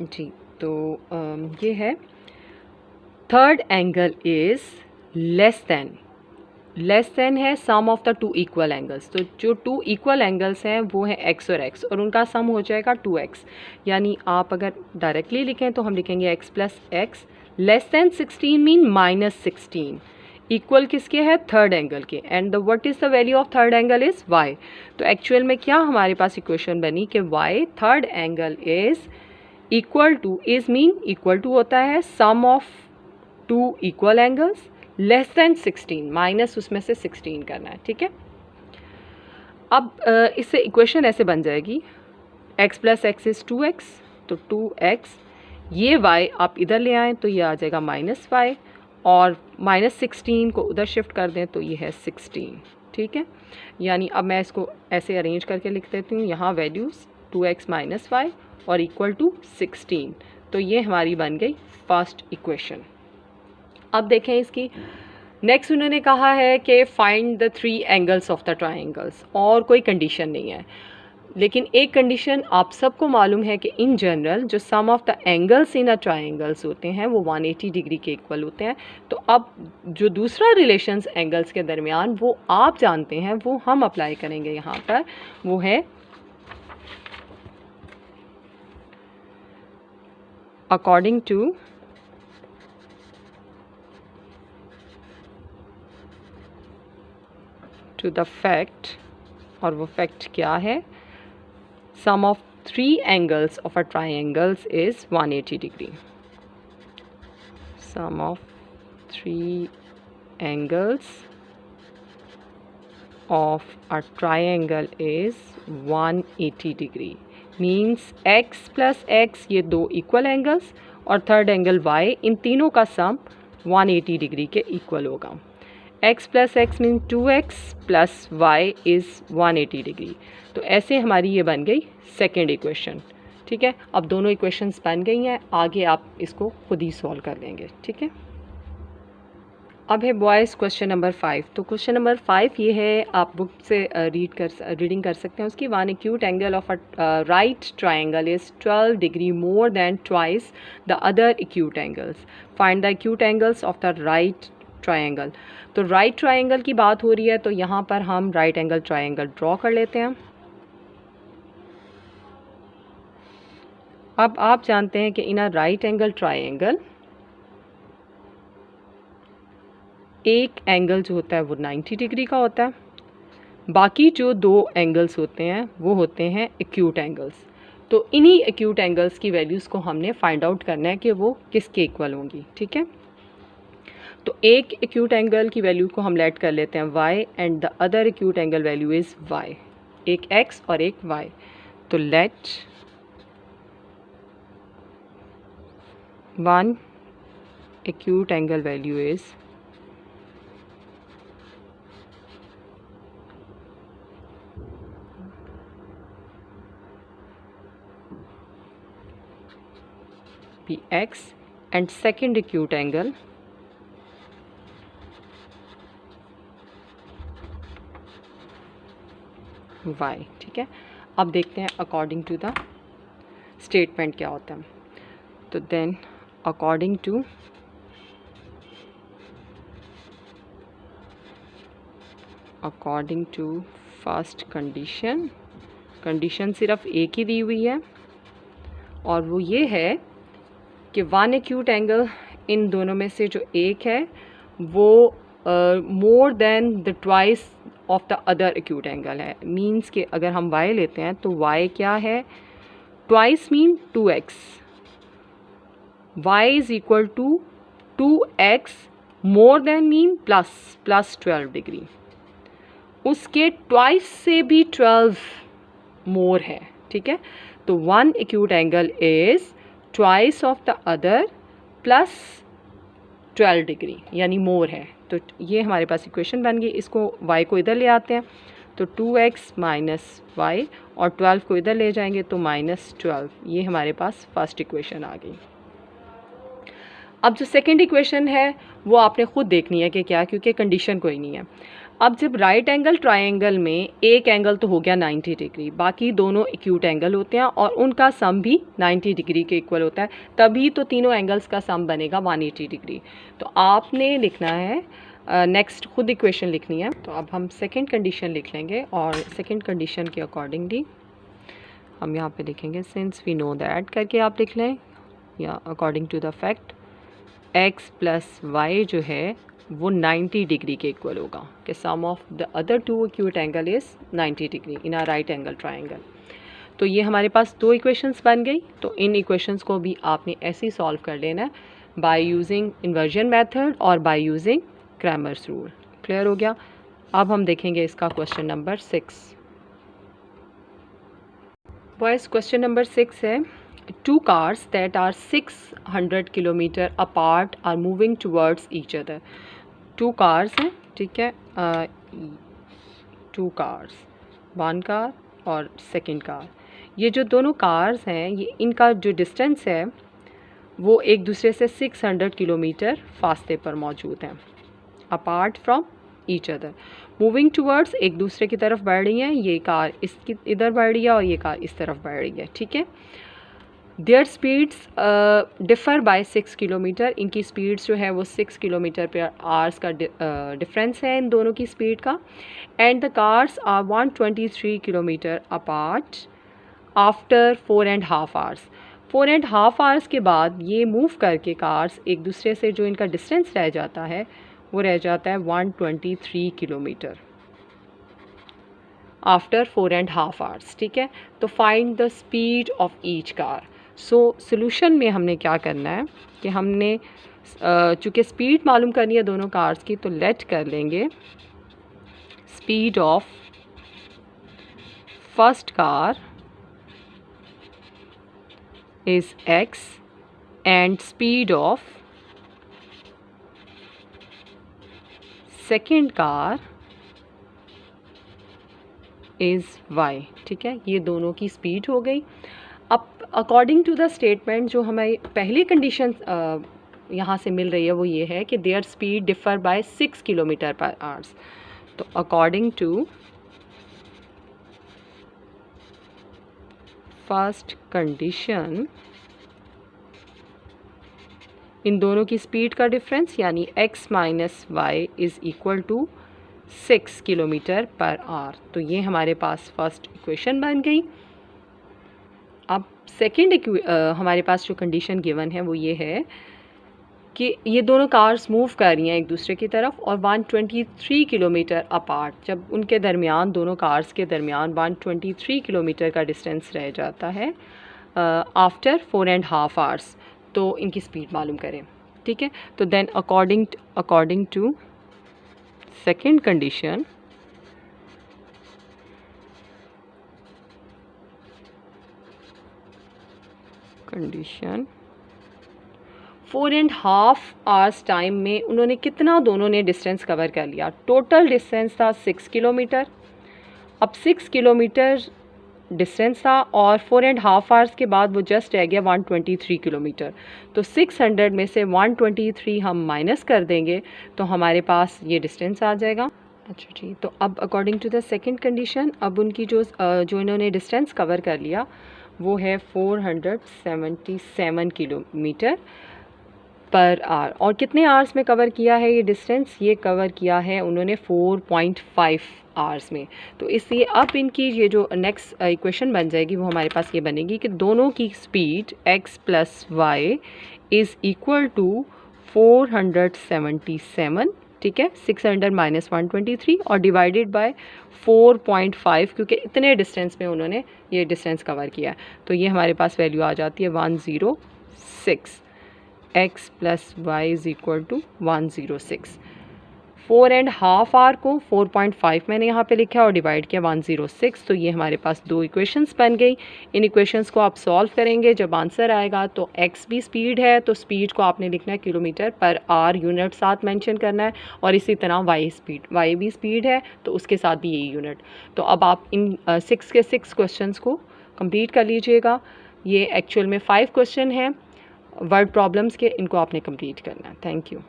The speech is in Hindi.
जी, तो ये है third angle is less than है sum of the two equal angles. तो जो टू इक्वल एंगल्स हैं वो है एक्स और एक्स, और उनका सम हो जाएगा 2x। यानी आप अगर डायरेक्टली लिखें तो हम लिखेंगे x plus x less than 16 mean -16 equal किसके है, थर्ड एंगल के। And the what is the value of third angle is y। तो एक्चुअल में क्या हमारे पास इक्वेशन बनी कि y third angle is equal to, is mean equal to होता है sum of two equal angles less than 16, minus उसमें से 16 करना है। ठीक है, अब इससे इक्वेशन ऐसे बन जाएगी x plus x is 2x, तो 2x, ये y आप इधर ले आएँ तो ये आ जाएगा -y, और -16 को उधर शिफ्ट कर दें तो ये है 16। ठीक है, यानी अब मैं इसको ऐसे अरेंज करके लिख देती हूँ, यहाँ वैल्यूज़ 2x माइनस वाई और इक्वल टू 16। तो ये हमारी बन गई फर्स्ट इक्वेशन। अब देखें इसकी नेक्स्ट, उन्होंने कहा है कि find the 3 angles of the triangles, और कोई कंडीशन नहीं है, लेकिन एक कंडीशन आप सबको मालूम है कि इन जनरल जो sum of the angles in a triangles होते हैं वो 180 डिग्री के इक्वल होते हैं। तो अब जो दूसरा रिलेशंस एंगल्स के दरमियान वो आप जानते हैं, वो हम अप्लाई करेंगे यहाँ पर, वो है अकॉर्डिंग टू द फैक्ट, और वो फैक्ट क्या है, sum of 3 angles of a triangles is 180 degree. Sum of 3 angles of a triangle is 180 degree. Means x plus x, ये दो equal angles, और थर्ड एंगल y, इन तीनों का सम 180 डिग्री के इक्वल होगा। x plus x mean 2x plus y is 180 degree. तो ऐसे हमारी ये बन गई सेकेंड इक्वेशन। ठीक है, अब दोनों इक्वेशंस बन गई हैं, आगे आप इसको खुद ही सॉल्व कर लेंगे। ठीक है, अब है बॉयज़ क्वेश्चन नंबर 5। तो क्वेश्चन नंबर 5 ये है, आप बुक से रीडिंग कर सकते हैं उसकी। One acute angle of a right triangle is 12 degree more than twice the other acute angles. Find the acute angles of the right triangle. तो राइट ट्राइंगल की बात हो रही है, तो यहाँ पर हम राइट एंगल ट्राइंगल ड्रॉ कर लेते हैं। अब आप जानते हैं कि इन अ राइट एंगल ट्राइंगल एक एंगल जो होता है वो 90 डिग्री का होता है, बाकी जो दो एंगल्स होते हैं वो होते हैं एक्यूट एंगल्स। तो इन्हीं एक्यूट एंगल्स की वैल्यूज़ को हमने फाइंड आउट करना है कि वो किसके इक्वल होंगी। ठीक है, तो एक एक्यूट एंगल की वैल्यू को हम लेट कर लेते हैं y, and the other acute angle value is y, एक x और एक y। तो let one acute angle value is be x, and second acute angle y। ठीक है, अब देखते हैं अकॉर्डिंग टू द स्टेटमेंट क्या होता है। तो then according to first condition सिर्फ एक ही दी हुई है, और वो ये है कि वन एक्यूट एंगल इन दोनों में से जो एक है वो more than the twice of the other acute angle है। मींस कि अगर हम y लेते हैं तो y क्या है, twice mean 2x, y is equal to 2x more than mean plus 12 degree, उसके ट्वाइस से भी 12 मोर है। ठीक है, तो one acute angle is twice of the other plus 12 degree, यानी मोर है। तो ये हमारे पास इक्वेशन बन गई। इसको y को इधर ले आते हैं तो 2x माइनस वाई, और 12 को इधर ले जाएंगे तो -12। ये हमारे पास फर्स्ट इक्वेशन आ गई। अब जो सेकंड इक्वेशन है वो आपने ख़ुद देखनी है कि क्या, क्योंकि कंडीशन कोई नहीं है। अब जब राइट एंगल ट्रायंगल में एक एंगल तो हो गया 90 डिग्री, बाकी दोनों एक्यूट एंगल होते हैं और उनका सम भी 90 डिग्री के इक्वल होता है, तभी तो तीनों एंगल्स का सम बनेगा 180 डिग्री। तो आपने लिखना है नेक्स्ट खुद इक्वेशन लिखनी है। तो अब हम सेकंड कंडीशन लिख लेंगे और सेकंड कंडीशन के अकॉर्डिंगली हम यहाँ पे लिखेंगे सिंस वी नो दैट करके आप लिख लें, या according to the fact x plus y जो है वो 90 डिग्री के इक्वल होगा कि sum of the other two acute angle is 90 degree in a right angle triangle. तो ये हमारे पास दो इक्वेशंस बन गई। तो इन इक्वेशंस को भी आपने ऐसे ही सॉल्व कर लेना है बाय यूजिंग इन्वर्जन मेथड और by using Cramer's rule. Clear हो गया। अब हम देखेंगे इसका question number 6। Boys question number 6 है, two cars that are 600 kilometre apart are moving towards each other. Two cars हैं, ठीक है, टू कार्स, वन कार और सेकंड कार। ये जो दोनों कार्स हैं ये इनका जो डिस्टेंस है वो एक दूसरे से 600 किलोमीटर फासले पर मौजूद हैं, apart from each other. Moving towards एक दूसरे की तरफ बढ़ रही हैं, ये कार इसकी इधर बढ़ रही है और ये कार इस तरफ बढ़ रही है, ठीक है। Their speeds differ by 6 kilometre, इनकी स्पीड्स जो है वो 6 किलोमीटर पर आवर्स का डिफरेंस है इन दोनों की स्पीड का। And the cars are 123 kilometre apart after 4.5 hours. 4.5 hours के बाद ये मूव करके कार्स एक दूसरे से जो इनका डिस्टेंस रह जाता है वो रह जाता है 123 किलोमीटर आफ्टर 4.5 आवर्स, ठीक है। तो find the speed of each car. So solution में हमने क्या करना है कि हमने चूँकि स्पीड मालूम करनी है दोनों कार्स की, तो लेट कर लेंगे speed of first car is x and speed of second car is y, ठीक है। ये दोनों की स्पीड हो गई। अब अकॉर्डिंग टू द स्टेटमेंट जो हमें पहली कंडीशन यहाँ से मिल रही है वो ये है कि their speed differ by 6 kilometre per hours. तो अकॉर्डिंग टू फर्स्ट कंडीशन इन दोनों की स्पीड का डिफरेंस यानी x minus y is equal to 6 kilometre per hour. तो ये हमारे पास फर्स्ट इक्वेशन बन गई। अब सेकंड हमारे पास जो कंडीशन गिवन है वो ये है कि ये दोनों कार्स मूव कर रही हैं एक दूसरे की तरफ और 123 किलोमीटर अपार्ट, जब उनके दरमियान दोनों कार्स के दरमियान 123 किलोमीटर का डिस्टेंस रह जाता है आफ्टर 4.5 आवर्स, तो इनकी स्पीड मालूम करें, ठीक है। तो then according to second condition condition 4.5 hours time में उन्होंने कितना दोनों ने डिस्टेंस कवर कर लिया। टोटल डिस्टेंस था 6 किलोमीटर। अब 6 किलोमीटर डिस्टेंस था और 4.5 आवर्स के बाद वो जस्ट रह गया 123 किलोमीटर। तो 600 में से 123 हम माइनस कर देंगे तो हमारे पास ये डिस्टेंस आ जाएगा। अच्छा जी, तो अब according to the second condition अब उनकी जो इन्होंने डिस्टेंस कवर कर लिया वो है 477 किलोमीटर पर आवर। और कितने आवर्स में कवर किया है ये डिस्टेंस? ये कवर किया है उन्होंने 4.5 आवर्स में। तो इसलिए अब इनकी ये जो नेक्स्ट इक्वेशन बन जाएगी वो हमारे पास ये बनेगी कि दोनों की speed x plus y is equal to 477, ठीक है, 600 माइनस 123 और डिवाइडेड बाय 4.5, क्योंकि इतने डिस्टेंस में उन्होंने ये डिस्टेंस कवर किया है। तो ये हमारे पास वैल्यू आ जाती है 106। x plus y is equal to 106। 4.5 hour को 4.5 मैंने यहाँ पे लिखा है और डिवाइड किया 106। तो ये हमारे पास दो इक्वेशंस बन गई। इन इक्वेशंस को आप सॉल्व करेंगे, जब आंसर आएगा तो x भी स्पीड है तो स्पीड को आपने लिखना है किलोमीटर पर आवर यूनिट साथ मेंशन करना है, और इसी तरह y भी स्पीड है तो उसके साथ भी यही यूनिट। तो अब आप इन 6 के 6 क्वेश्चंस को कंप्लीट कर लीजिएगा। ये एक्चुअल में 5 क्वेश्चन हैं वर्ड प्रॉब्लम्स के, इनको आपने कंप्लीट करना है। Thank you.